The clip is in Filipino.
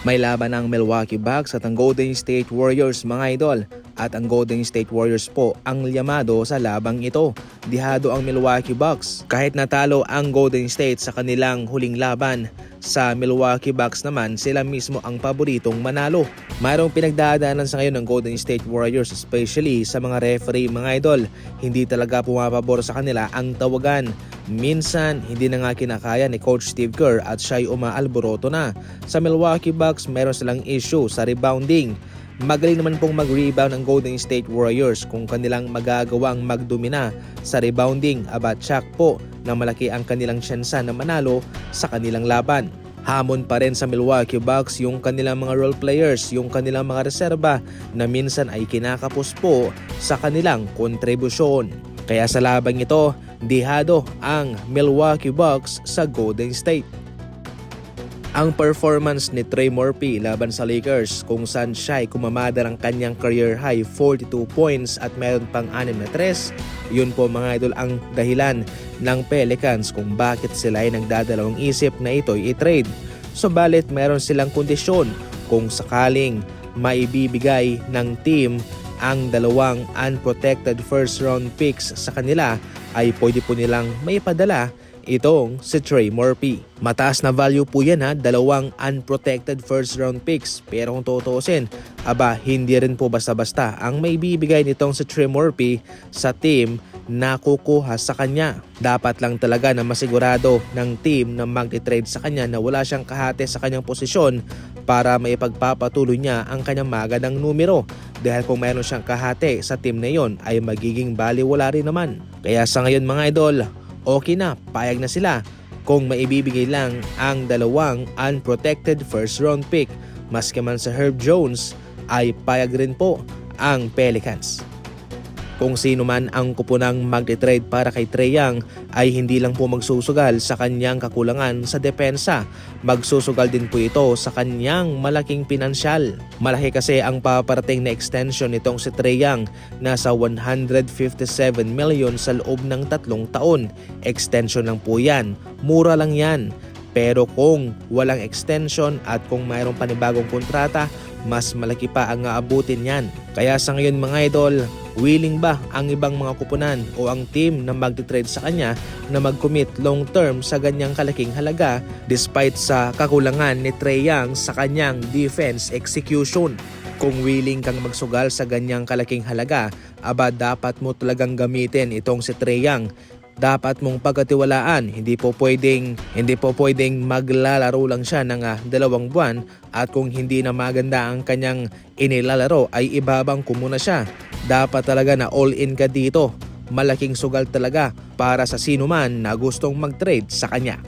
May laban ang Milwaukee Bucks at ang Golden State Warriors mga idol. At ang Golden State Warriors po ang llamado sa labang ito. Dihado ang Milwaukee Bucks. Kahit natalo ang Golden State sa kanilang huling laban, sa Milwaukee Bucks naman sila mismo ang paboritong manalo. Mayroong pinagdadaanan sa ngayon ng Golden State Warriors, especially sa mga referee mga idol. Hindi talaga pumapabor sa kanila ang tawagan. Minsan, hindi na nga kinakaya ni Coach Steve Kerr at siya'y umaalboroto na. Sa Milwaukee Bucks, meron silang issue sa rebounding. Magaling naman pong mag-rebound ang Golden State Warriors kung kanilang magagawang magdomina sa rebounding. Aba, tsak po na malaki ang kanilang tsansa na manalo sa kanilang laban. Hamon pa rin sa Milwaukee Bucks yung kanilang mga role players, yung kanilang mga reserba na minsan ay kinakapos po sa kanilang kontribusyon. Kaya sa labang ito, dihado ang Milwaukee Bucks sa Golden State. Ang performance ni Trey Murphy laban sa Lakers kung saan siya ay kumamada ng kanyang career high 42 points at meron pang 6 na tres, yun po mga idol ang dahilan ng Pelicans kung bakit sila ay nagdadalawang isip na ito'y i-trade. Subalit meron silang kondisyon kung sakaling maibibigay ng team ang dalawang unprotected first round picks sa kanila ay pwede po nilang maipadala itong si Trey Murphy. Mataas na value po yan dalawang unprotected first round picks. Pero kung tutuusin, hindi rin po basta-basta ang may bibigay nitong si Trey Murphy sa team na kukuha sa kanya. Dapat lang talaga na masigurado ng team na magti-trade sa kanya na wala siyang kahate sa kanyang posisyon para maipagpapatuloy niya ang kanyang magandang numero. Dahil kung mayroon siyang kahate sa team na yon ay magiging baliwala rin naman. Kaya sa ngayon mga idol, okay na, payag na sila kung maibibigay lang ang dalawang unprotected first round pick. Maski man sa Herb Jones ay payag rin po ang Pelicans. Kung sino man ang kupunang magte-trade para kay Trae Young ay hindi lang po magsusugal sa kanyang kakulangan sa depensa. Magsusugal din po ito sa kanyang malaking pinansyal. Malaki kasi ang paparating na extension nitong si Trae Young, nasa 157 million sa loob ng 3 taon. Extension lang po yan, mura lang yan. Pero kung walang extension at kung mayroong panibagong kontrata, mas malaki pa ang aabutin yan. Kaya sa ngayon mga idol, willing ba ang ibang mga kupunan o ang team na magti-trade sa kanya na mag-commit long term sa ganyang kalaking halaga despite sa kakulangan ni Trae Young sa kanyang defense execution? Kung willing kang magsugal sa ganyang kalaking halaga, dapat mo talagang gamitin itong si Trae Young. Dapat mong pagkatiwalaan, hindi po pwedeng maglalaro lang siya ng 2 buwan at kung hindi na maganda ang kanyang inilalaro ay ibabang ko muna siya. Dapat talaga na all in ka dito. Malaking sugal talaga para sa sino man na gustong mag-trade sa kanya.